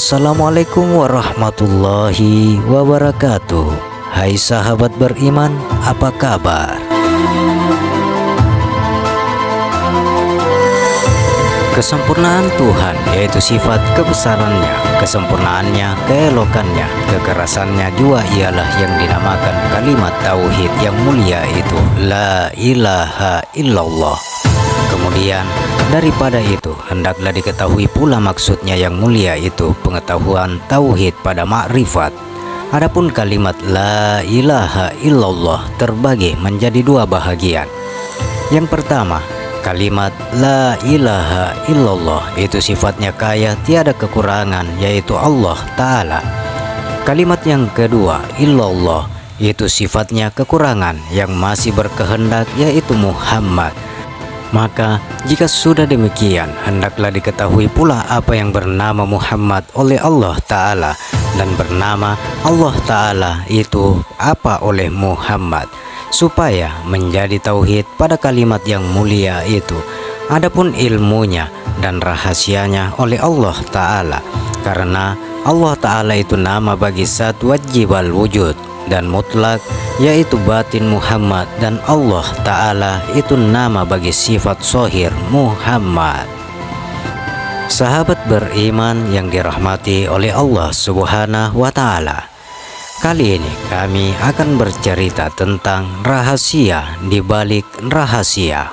Assalamualaikum warahmatullahi wabarakatuh. Hai sahabat beriman, apa kabar? Kesempurnaan Tuhan, yaitu sifat kebesarannya, kesempurnaannya, keelokannya, kekerasannya juga ialah yang dinamakan kalimat tauhid yang mulia itu, La ilaha illallah. Kemudian daripada itu hendaklah diketahui pula maksudnya yang mulia itu pengetahuan tauhid pada makrifat. Adapun kalimat La ilaha illallah terbagi menjadi dua bahagian. Yang pertama, kalimat La ilaha illallah itu sifatnya kaya tiada kekurangan, yaitu Allah Ta'ala. Kalimat yang kedua, illallah, itu sifatnya kekurangan yang masih berkehendak, yaitu Muhammad. Maka jika sudah demikian, hendaklah diketahui pula apa yang bernama Muhammad oleh Allah Ta'ala, dan bernama Allah Ta'ala itu apa oleh Muhammad, supaya menjadi tauhid pada kalimat yang mulia itu. Adapun ilmunya dan rahasianya oleh Allah Ta'ala, karena Allah Ta'ala itu nama bagi zat wajibal wujud dan mutlak, yaitu batin Muhammad, dan Allah Ta'ala itu nama bagi sifat zahir Muhammad. Sahabat beriman yang dirahmati oleh Allah Subhanahu wa Ta'ala, kali ini kami akan bercerita tentang rahasia di balik rahasia.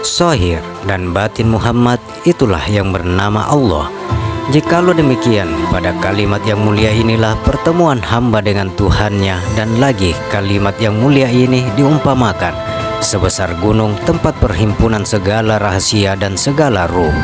Zahir dan batin Muhammad itulah yang bernama Allah. Jikalau demikian, pada kalimat yang mulia inilah pertemuan hamba dengan Tuhannya, dan lagi kalimat yang mulia ini diumpamakan sebesar gunung, tempat perhimpunan segala rahasia dan segala ruh,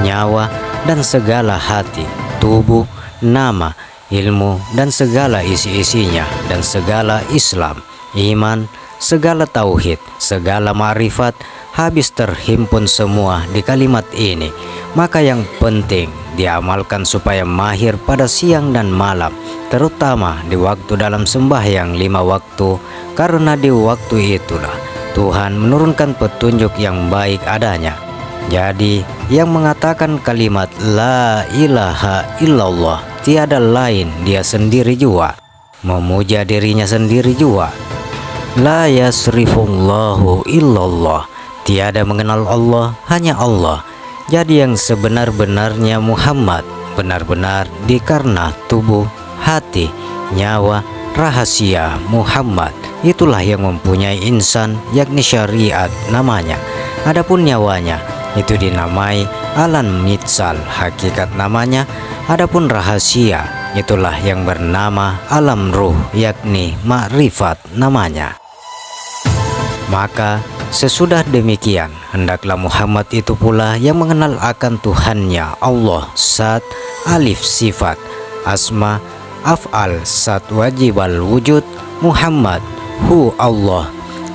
nyawa dan segala hati, tubuh, nama, ilmu dan segala isi-isinya, dan segala Islam, iman, segala tauhid, segala ma'rifat, habis terhimpun semua di kalimat ini. Maka yang penting diamalkan supaya mahir pada siang dan malam, terutama di waktu dalam sembahyang 5 waktu, karena di waktu itulah Tuhan menurunkan petunjuk yang baik adanya. Jadi yang mengatakan kalimat La ilaha illallah tiada lain dia sendiri jua, memuja dirinya sendiri jua. La yasrifullahu illallah, tiada mengenal Allah, hanya Allah. Jadi yang sebenar-benarnya Muhammad benar-benar dikarena tubuh, hati, nyawa, rahasia Muhammad, itulah yang mempunyai insan, yakni syariat namanya. Adapun nyawanya itu dinamai alam mitsal, hakikat namanya. Adapun rahasia itulah yang bernama alam ruh, yakni makrifat namanya. Maka sesudah demikian, hendaklah Muhammad itu pula yang mengenal akan Tuhannya Allah, zat, alif sifat, asma, af'al, zat wajibal wujud, Muhammad, hu Allah.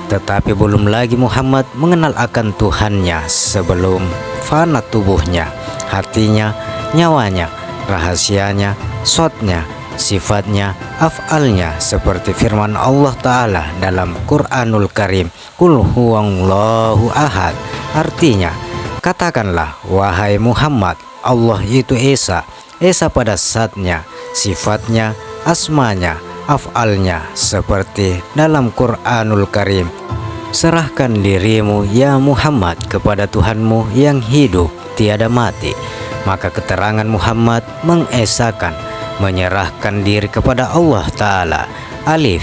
Tetapi belum lagi Muhammad mengenal akan Tuhannya sebelum fana tubuhnya, hatinya, nyawanya, rahasianya, zatnya, sifatnya, af'alnya, seperti firman Allah Ta'ala dalam Quranul Karim, Qul huwallahu ahad. Artinya, katakanlah wahai Muhammad, Allah itu Esa, Esa pada zatnya, sifatnya, asmanya, af'alnya, seperti dalam Quranul Karim, serahkan dirimu ya Muhammad kepada Tuhanmu yang hidup tiada mati. Maka keterangan Muhammad mengesakan, menyerahkan diri kepada Allah Ta'ala, alif.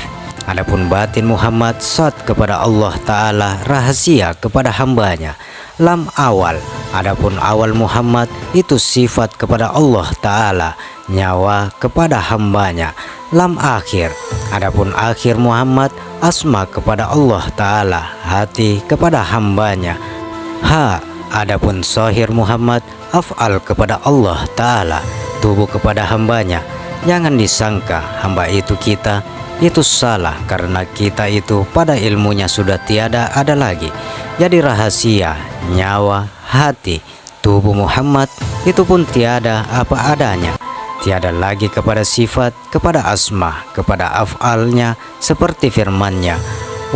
Adapun batin Muhammad zat kepada Allah Ta'ala, rahasia kepada hambanya, lam awal. Adapun awal Muhammad itu sifat kepada Allah Ta'ala, nyawa kepada hambanya, lam akhir. Adapun akhir Muhammad asma kepada Allah Ta'ala, hati kepada hambanya, ha. Adapun zahir Muhammad af'al kepada Allah Ta'ala, tubuh kepada hambanya. Jangan disangka hamba itu kita, itu salah, karena kita itu pada ilmunya sudah tiada ada lagi. Jadi rahasia, nyawa, hati, tubuh Muhammad itu pun tiada apa adanya, tiada lagi kepada sifat, kepada asma, kepada af'alnya, seperti firmannya,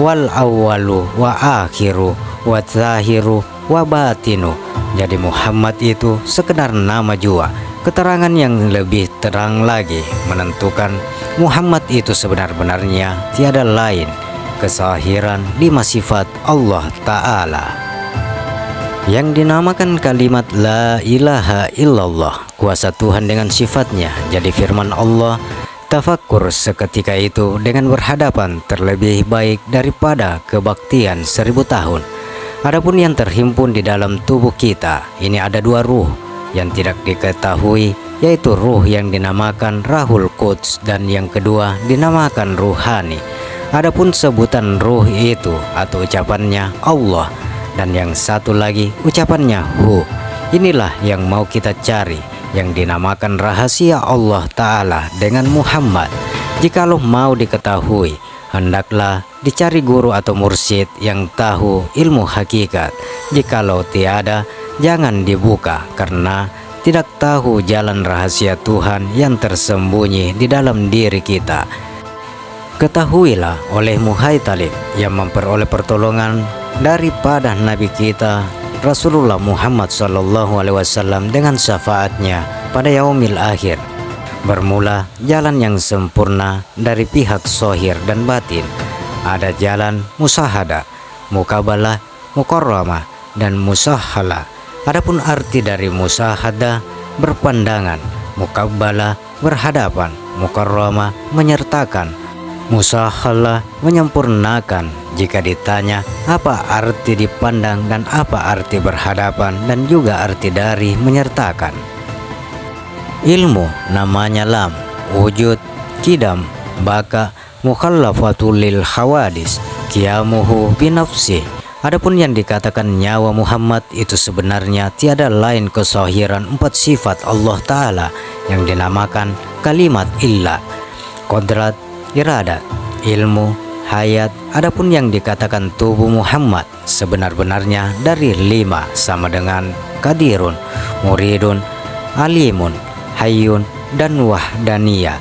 wal awwalu wa akhiru wa zahiru wa batinu Jadi Muhammad itu sekedar nama jua. Keterangan yang lebih terang lagi menentukan Muhammad itu sebenar-benarnya tiada lain kesahiran 5 sifat Allah Ta'ala yang dinamakan kalimat La ilaha illallah, kuasa Tuhan dengan sifatnya. Jadi firman Allah, tafakkur seketika itu dengan berhadapan terlebih baik daripada kebaktian 1000 tahun. Adapun yang terhimpun di dalam tubuh kita, ini ada 2 ruh yang tidak diketahui, yaitu ruh yang dinamakan Rahul Quds dan yang kedua dinamakan Ruhani. Adapun sebutan ruh itu atau ucapannya Allah, dan yang satu lagi ucapannya Hu. Inilah yang mau kita cari, yang dinamakan rahasia Allah Ta'ala dengan Muhammad. Jikalau mau diketahui, hendaklah dicari guru atau mursyid yang tahu ilmu hakikat. Jikalau tiada, jangan dibuka, karena tidak tahu jalan rahasia Tuhan yang tersembunyi di dalam diri kita. Ketahuilah olehmu hai talib yang memperoleh pertolongan daripada Nabi kita Rasulullah Muhammad SAW dengan syafaatnya pada yaumil akhir. Bermula jalan yang sempurna dari pihak zahir dan batin. Ada jalan musahada, mukabalah, mukarramah, dan musahalah. Adapun arti dari musahada berpandangan, mukabalah berhadapan, mukarramah menyertakan, musahalah menyempurnakan. Jika ditanya apa arti dipandang dan apa arti berhadapan dan juga arti dari menyertakan. Ilmu namanya lam, wujud, kidam, baka, mukhallafatul lil hawadis, qiyamuhu binafsih. Adapun yang dikatakan nyawa Muhammad itu sebenarnya tiada lain kesahiran 4 sifat Allah Ta'ala yang dinamakan kalimat illah, kodrat, iradat, ilmu, hayat. Adapun yang dikatakan tubuh Muhammad sebenar-benarnya dari 5 sama dengan kadirun, muridun, alimun, hayyun, dan wahdaniyat.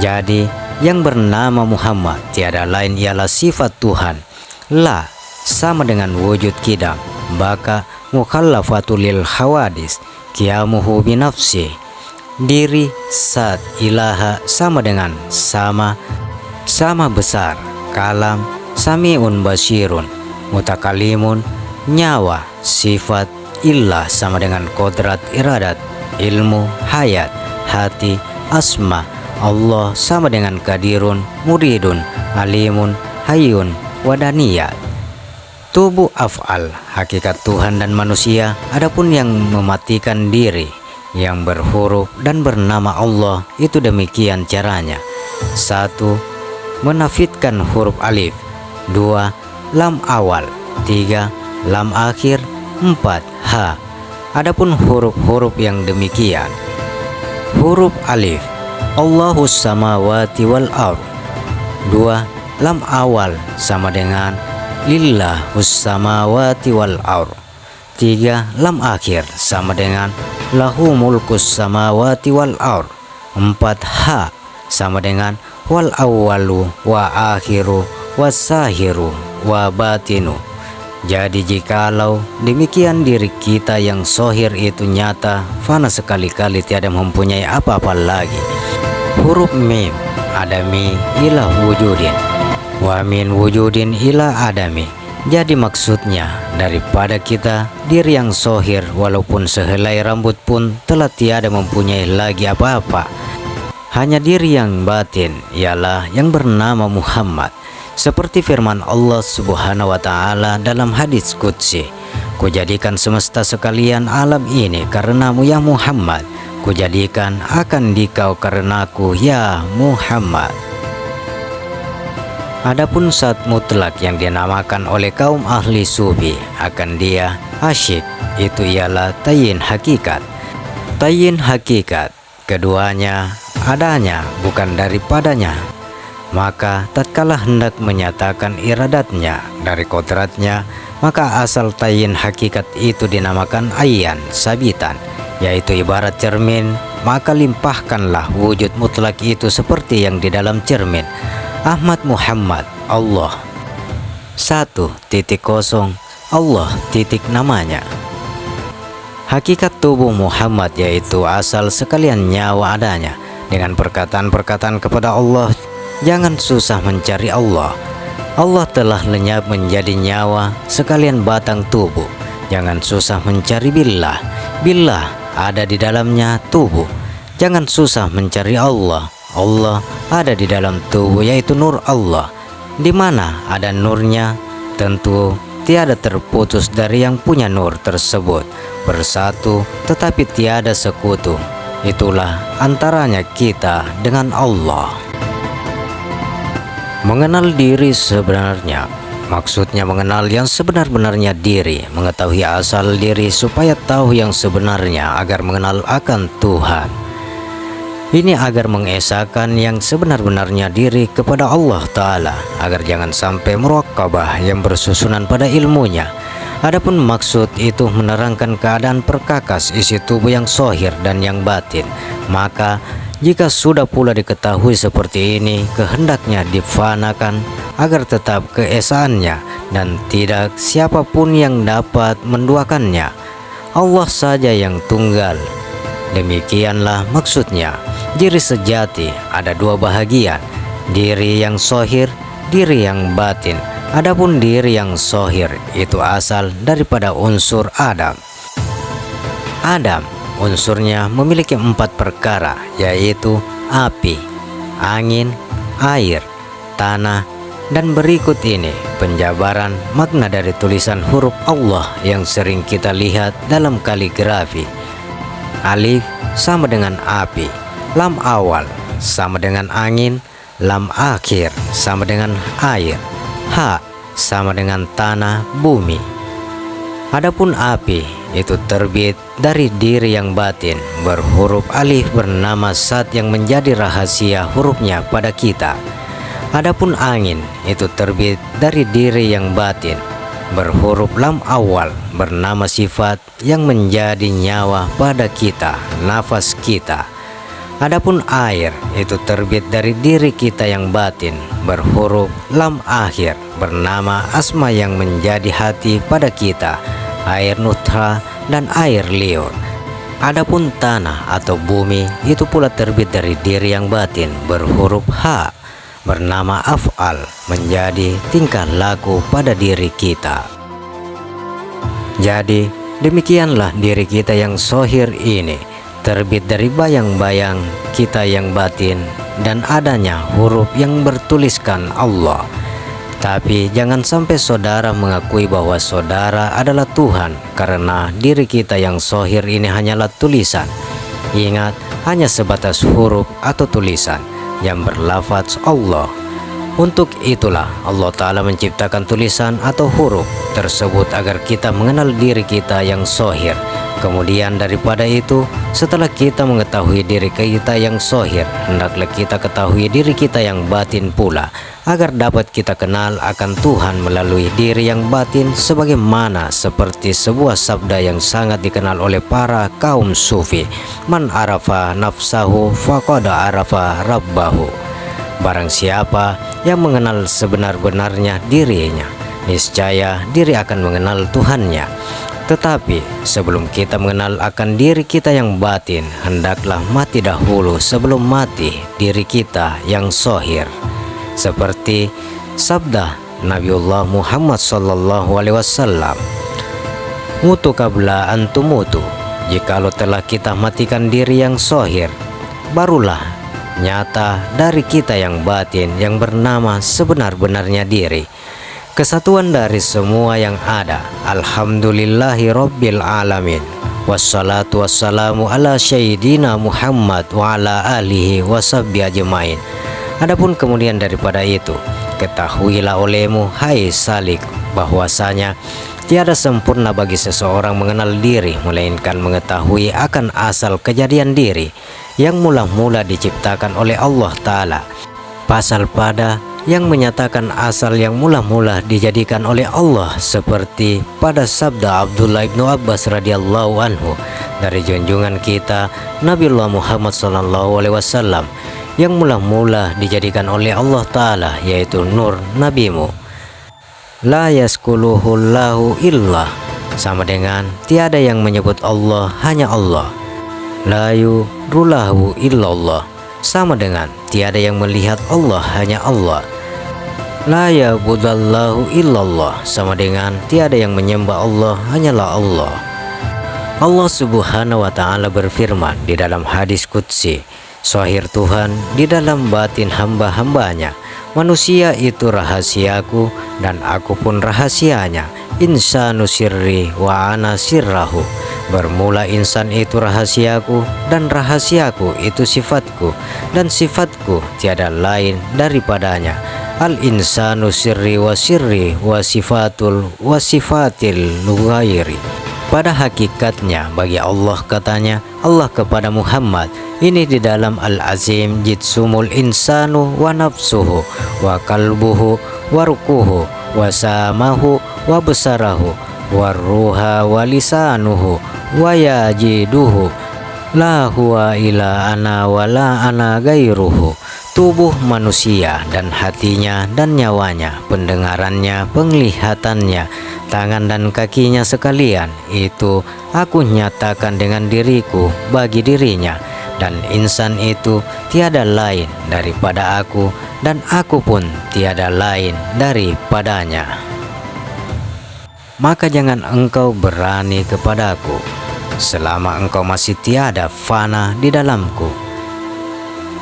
Jadi yang bernama Muhammad tiada lain ialah sifat Tuhan. La sama dengan wujud kidam, baka mukhallafatul lil hawadis, qiyamuhu binafsi. Diri, sat, ilaha sama dengan sama besar, kalam, samiun basirun, mutakalimun, nyawa, sifat, illah sama dengan kodrat, iradat, ilmu, hayat, hati, asma. Allah sama dengan kadirun, muridun, alimun, hayyun, wadaniyat. Tubuh af'al, hakikat Tuhan dan manusia. Adapun yang mematikan diri, yang berhuruf dan bernama Allah, itu demikian caranya. 1. Menafidkan huruf alif. 2. Lam awal. 3. Lam akhir. 4. Ha. Adapun huruf-huruf yang demikian, huruf alif, Allahus samawati wal ardh. 2. Lam awal sama dengan Lillahus samawati wal ardh. 3. Lam akhir sama dengan Lahu mulkus samawati wal ardh. 4. Ha sama dengan wal awwalu wa akhiru wasahiru wa batinu. Jadi jikalau demikian diri kita yang zahir itu nyata, fana sekali-kali tiada mempunyai apa-apa lagi. Huruf mim, adami ila wujudin, wa min wujudin ila adami. Jadi maksudnya daripada kita diri yang zahir walaupun sehelai rambut pun telah tiada mempunyai lagi apa-apa. Hanya diri yang batin ialah yang bernama Muhammad. Seperti firman Allah Subhanahu wa Ta'ala dalam hadis qudsi, kujadikan semesta sekalian alam ini karenamu ya Muhammad, kujadikan akan dikau karenaku ya Muhammad. Adapun zat mutlak yang dinamakan oleh kaum ahli sufi akan dia asyik, itu ialah tayin hakikat. Tayin hakikat, keduanya adanya bukan daripadanya. Maka tatkala hendak menyatakan iradatnya dari kodratnya, maka asal tayin hakikat itu dinamakan ayyan sabitan, yaitu ibarat cermin. Maka limpahkanlah wujud mutlak itu seperti yang di dalam cermin. Ahmad Muhammad Allah 1.0 Allah titik namanya. Hakikat tubuh Muhammad yaitu asal sekalian nyawa adanya. Dengan perkataan-perkataan kepada Allah, jangan susah mencari Allah. Allah telah lenyap menjadi nyawa sekalian batang tubuh. Jangan susah mencari billah. Billah ada di dalamnya tubuh. Jangan susah mencari Allah. Allah ada di dalam tubuh yaitu nur Allah. Di mana ada nurnya, tentu tiada terputus dari yang punya nur tersebut, bersatu tetapi tiada sekutu. Itulah antaranya kita dengan Allah. Mengenal diri sebenarnya, maksudnya mengenal yang sebenar-benarnya diri, mengetahui asal diri supaya tahu yang sebenarnya agar mengenal akan Tuhan. Ini agar mengesahkan yang sebenar-benarnya diri kepada Allah Ta'ala, agar jangan sampai muraqabah yang bersusunan pada ilmunya. Adapun maksud itu menerangkan keadaan perkakas isi tubuh yang zahir dan yang batin. Maka jika sudah pula diketahui seperti ini, kehendaknya difanakan agar tetap keesaannya dan tidak siapapun yang dapat menduakannya. Allah saja yang tunggal. Demikianlah maksudnya. Diri sejati ada dua bahagian, diri yang zahir, diri yang batin. Adapun diri yang zahir itu asal daripada unsur Adam. Adam unsurnya memiliki 4 perkara, yaitu api, angin, air, tanah, dan berikut ini penjabaran makna dari tulisan huruf Allah yang sering kita lihat dalam kaligrafi. Alif sama dengan api, lam awal sama dengan angin, lam akhir sama dengan air, ha sama dengan tanah, bumi. Adapun api itu terbit dari diri yang batin, berhuruf alif bernama Zat yang menjadi rahasia hurufnya pada kita. Adapun angin itu terbit dari diri yang batin, berhuruf lam awal bernama sifat yang menjadi nyawa pada kita, nafas kita. Adapun air itu terbit dari diri kita yang batin, berhuruf lam akhir bernama asma yang menjadi hati pada kita, air nutra dan air liur. Adapun tanah atau bumi itu pula terbit dari diri yang batin, berhuruf ha bernama af'al, menjadi tingkah laku pada diri kita. Jadi demikianlah diri kita yang zahir ini terbit dari bayang-bayang kita yang batin dan adanya huruf yang bertuliskan Allah. Tapi jangan sampai saudara mengakui bahwa saudara adalah Tuhan, karena diri kita yang zahir ini hanyalah tulisan. Ingat, hanya sebatas huruf atau tulisan yang berlafaz Allah. Untuk itulah Allah Ta'ala menciptakan tulisan atau huruf tersebut agar kita mengenal diri kita yang zahir. Kemudian daripada itu, setelah kita mengetahui diri kita yang zahir, hendaklah kita ketahui diri kita yang batin pula, agar dapat kita kenal akan Tuhan melalui diri yang batin, sebagaimana seperti sebuah sabda yang sangat dikenal oleh para kaum sufi, man arafa nafsahu faqad arafa rabbahu. Barang siapa yang mengenal sebenar-benarnya dirinya, niscaya diri akan mengenal Tuhannya. Tetapi sebelum kita mengenal akan diri kita yang batin, hendaklah mati dahulu sebelum mati diri kita yang zahir. Seperti sabda Nabiullah Muhammad SAW, mutu qabla an tumutu. Jikalau telah kita matikan diri yang zahir, barulah nyata dari kita yang batin yang bernama sebenar-benarnya diri. Kesatuan dari semua yang ada. Alhamdulillahi Rabbil Alamin. Wassalatu wassalamu ala Sayyidina Muhammad wa ala alihi washabbi ajmain. Adapun kemudian daripada itu, ketahuilah olehmu hai salik, bahwasanya tiada sempurna bagi seseorang mengenal diri, melainkan mengetahui akan asal kejadian diri yang mula-mula diciptakan oleh Allah Ta'ala. Pasal pada yang menyatakan asal yang mula-mula dijadikan oleh Allah, seperti pada sabda Abdullah ibnu Abbas radhiyallahu anhu dari junjungan kita Nabiullah Muhammad SAW, yang mula-mula dijadikan oleh Allah Ta'ala yaitu nur nabimu. La yaskuluhullahu illa, sama dengan tiada yang menyebut Allah hanya Allah. La yurulahu illallah, sama dengan tiada yang melihat Allah hanya Allah. La ya'budallahu illallah, sama dengan tiada yang menyembah Allah hanyalah Allah. Allah Subhanahu wa ta'ala berfirman di dalam hadis qudsi, Zahir Tuhan di dalam batin hamba-hambanya. Manusia itu rahasiaku dan aku pun rahasianya. Insanu sirri wa ana sirrahu. Bermula insan itu rahasiaku dan rahasiaku itu sifatku dan sifatku tiada lain daripadanya. Al insanu sirri wa sifatul wa sifatil ghairi. Pada hakikatnya bagi Allah katanya Allah kepada Muhammad, ini di dalam Al-Azim jitsumul insanu wa nafsuhu wa kalbuhu wa rukuhu wa samahu wa besarahu wa ruha wa lisanuhu wa yajiduhu la huwa ila ana wa la ana gairuhu. Tubuh manusia dan hatinya dan nyawanya, pendengarannya, penglihatannya, tangan dan kakinya sekalian, itu aku nyatakan dengan diriku bagi dirinya. Dan insan itu tiada lain daripada aku, dan aku pun tiada lain daripadanya. Maka jangan engkau berani kepadaku, selama engkau masih tiada fana di dalamku.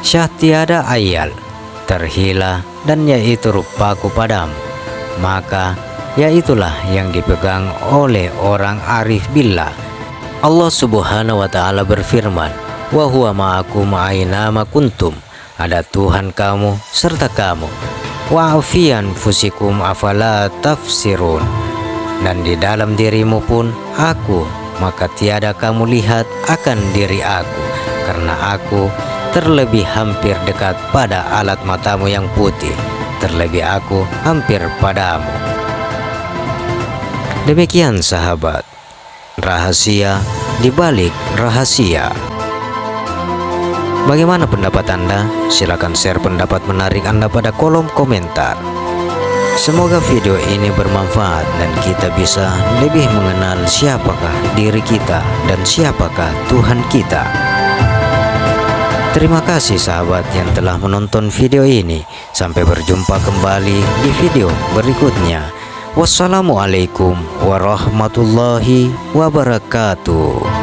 Syah tiada ayal, terhila, dan yaitu rupaku padamu. Maka yaitulah yang dipegang oleh orang arif billah. Allah Subhanahu wa ta'ala berfirman, wa huwa ma'akum aina ma kuntum. Ada Tuhan kamu serta kamu. Wa afian fusikum afala tafsirun. Dan di dalam dirimu pun aku, maka tiada kamu lihat akan diri aku, karena aku terlebih hampir dekat pada alat matamu yang putih, terlebih aku hampir padamu. Demikian sahabat, rahasia di balik rahasia. Bagaimana pendapat Anda? Silakan share pendapat menarik Anda pada kolom komentar. Semoga video ini bermanfaat dan kita bisa lebih mengenal siapakah diri kita dan siapakah Tuhan kita. Terima kasih sahabat yang telah menonton video ini. Sampai berjumpa kembali di video berikutnya. Wassalamualaikum warahmatullahi wabarakatuh.